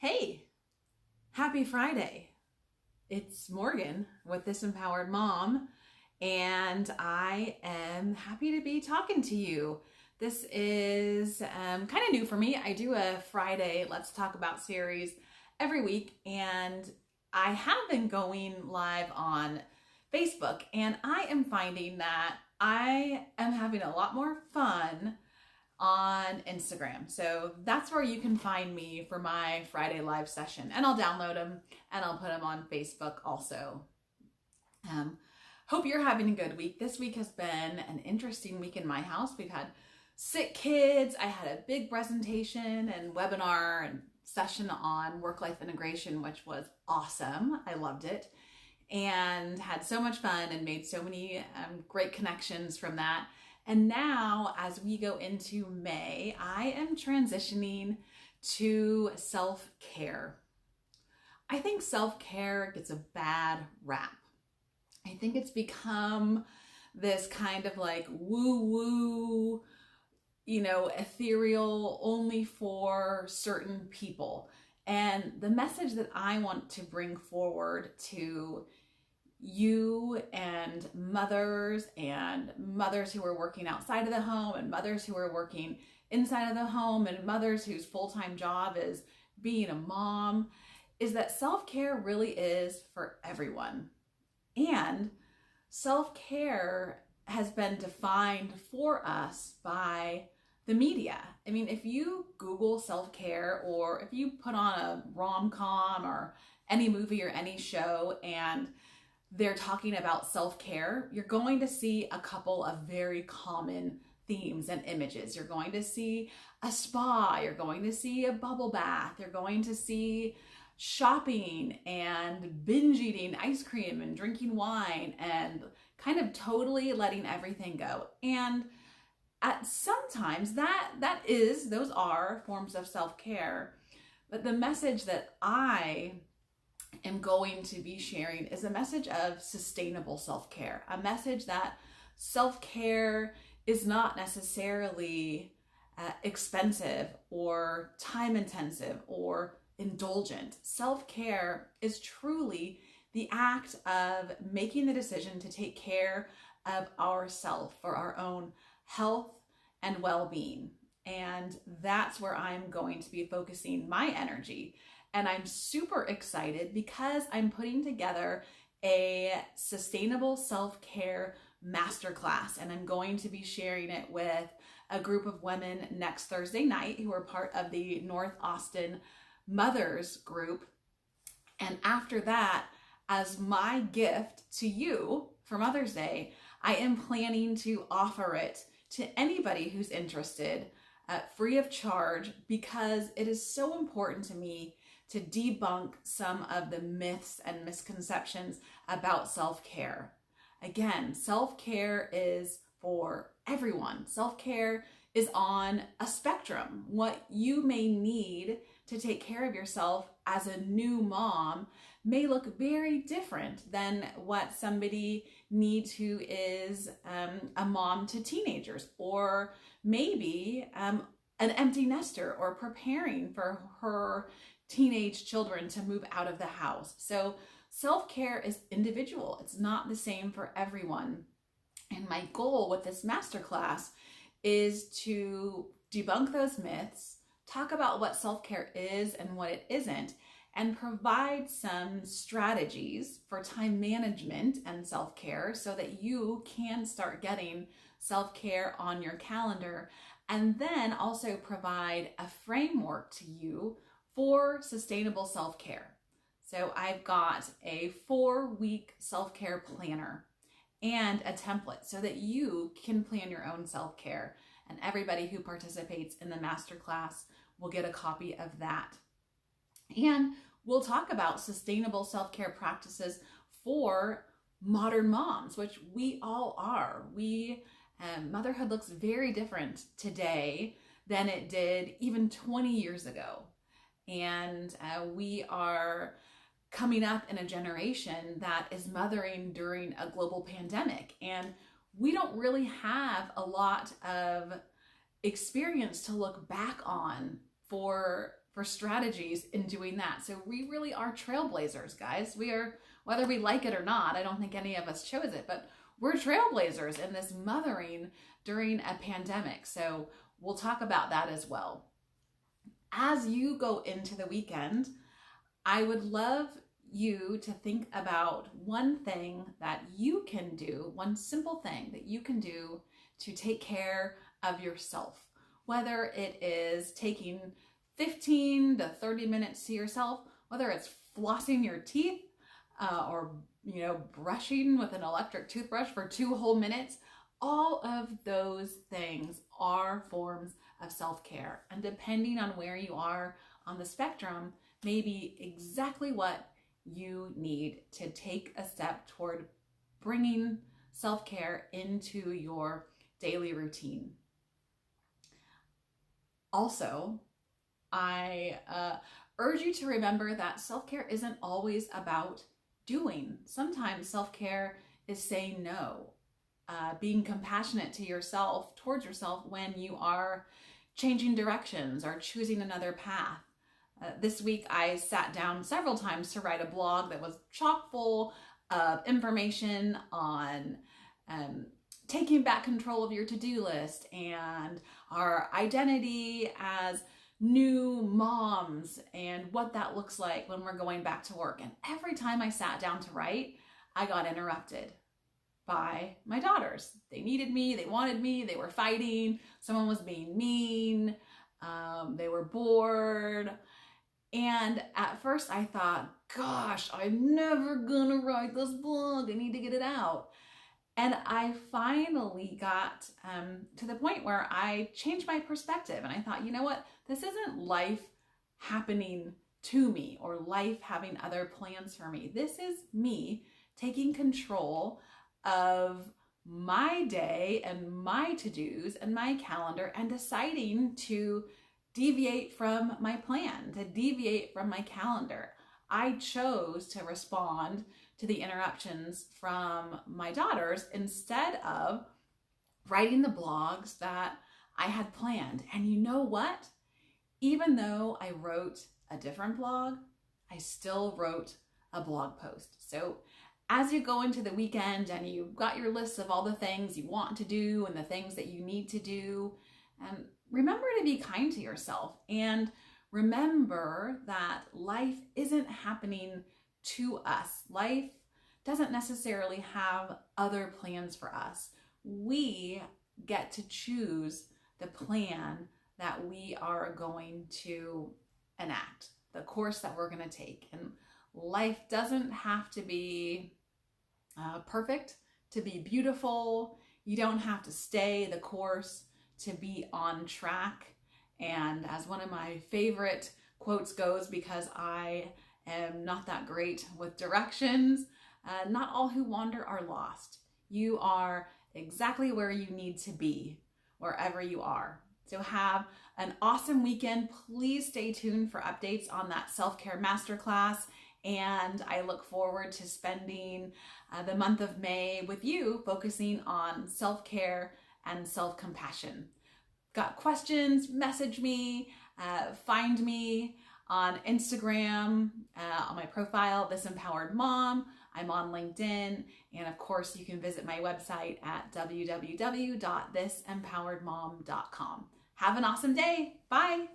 Hey, happy Friday. It's Morgan with This Empowered Mom, and I am happy to be talking to you. This is kind of new for me. I do a Friday Let's Talk About series every week, and I have been going live on Facebook, and I am finding that I am having a lot more fun on Instagram. So that's where you can find me for my Friday live session. And I'll download them and I'll put them on Facebook also. Hope you're having a good week. This week has been an interesting week in my house. We've had sick kids. I had a big presentation and webinar and session on work-life integration, which was awesome. I loved it and had so much fun and made so many great connections from that. And now, as we go into May, I am transitioning to self-care. I think self-care gets a bad rap. I think it's become this kind of like woo-woo, ethereal, only for certain people. And the message that I want to bring forward to you and mothers who are working outside of the home and mothers who are working inside of the home and mothers whose full-time job is being a mom is that self-care really is for everyone. And self-care has been defined for us by the media. I mean, if you Google self-care or if you put on a rom-com or any movie or any show and they're talking about self-care, you're going to see a couple of very common themes and images. You're going to see a spa, you're going to see a bubble bath, you're going to see shopping and binge eating ice cream and drinking wine and kind of totally letting everything go. And at sometimes those are forms of self-care, but the message that I am going to be sharing is a message of sustainable self-care, a message that self-care is not necessarily expensive or time intensive or indulgent. Self-care is truly the act of making the decision to take care of ourselves for our own health and well-being. And that's where I'm going to be focusing my energy. And I'm super excited because I'm putting together a sustainable self-care masterclass, and I'm going to be sharing it with a group of women next Thursday night who are part of the North Austin Mothers group. And after that, as my gift to you for Mother's Day, I am planning to offer it to anybody who's interested, free of charge, because it is so important to me to debunk some of the myths and misconceptions about self-care. Again, self-care is for everyone. Self-care is on a spectrum. What you may need to take care of yourself as a new mom may look very different than what somebody needs who is a mom to teenagers, or maybe an empty nester or preparing for her teenage children to move out of the house. So self-care is individual. It's not the same for everyone. And my goal with this masterclass is to debunk those myths, talk about what self-care is and what it isn't, and provide some strategies for time management and self-care so that you can start getting self-care on your calendar, and then also provide a framework to you for sustainable self-care. So I've got a 4-week self-care planner and a template so that you can plan your own self-care. And everybody who participates in the masterclass will get a copy of that. And we'll talk about sustainable self-care practices for modern moms, which we all are. Motherhood looks very different today than it did even 20 years ago. And we are coming up in a generation that is mothering during a global pandemic. And we don't really have a lot of experience to look back on for for strategies in doing that. So we really are trailblazers, guys. We are, whether we like it or not, I don't think any of us chose it, but we're trailblazers in this mothering during a pandemic. So we'll talk about that as well. As you go into the weekend, I would love you to think about one thing that you can do, one simple thing that you can do to take care of yourself. Whether it is taking 15 to 30 minutes to yourself, whether it's flossing your teeth or brushing with an electric toothbrush for 2 whole minutes, all of those things are forms of self-care. And depending on where you are on the spectrum, may be exactly what you need to take a step toward bringing self-care into your daily routine. Also, I urge you to remember that self-care isn't always about doing. Sometimes self-care is saying no, being compassionate to yourself, towards yourself when you are changing directions or choosing another path. This week, I sat down several times to write a blog that was chock full of information on taking back control of your to-do list and our identity as new moms and what that looks like when we're going back to work. And every time I sat down to write, I got interrupted by my daughters. They needed me, they wanted me, they were fighting, someone was being mean, they were bored. And at first I thought, gosh, I'm never gonna write this blog. I need to get it out. And I finally got to the point where I changed my perspective. And I thought, you know what? This isn't life happening to me or life having other plans for me. This is me taking control of my day and my to-dos and my calendar and deciding to deviate from my plan, to deviate from my calendar. I chose to respond to the interruptions from my daughters instead of writing the blogs that I had planned. And you know what? Even though I wrote a different blog, I still wrote a blog post. So as you go into the weekend and you've got your list of all the things you want to do and the things that you need to do, remember to be kind to yourself and remember that life isn't happening to us. Life doesn't necessarily have other plans for us. We get to choose the plan that we are going to enact, the course that we're going to take. And life doesn't have to be perfect to be beautiful. You don't have to stay the course to be on track. And as one of my favorite quotes goes, because I am not that great with directions, not all who wander are lost. You are exactly where you need to be, wherever you are. So have an awesome weekend. Please stay tuned for updates on that self-care masterclass. And I look forward to spending the month of May with you, focusing on self-care and self-compassion. Got questions? Message me, find me on Instagram, on my profile, This Empowered Mom. I'm on LinkedIn. And of course, you can visit my website at www.thisempoweredmom.com. Have an awesome day. Bye.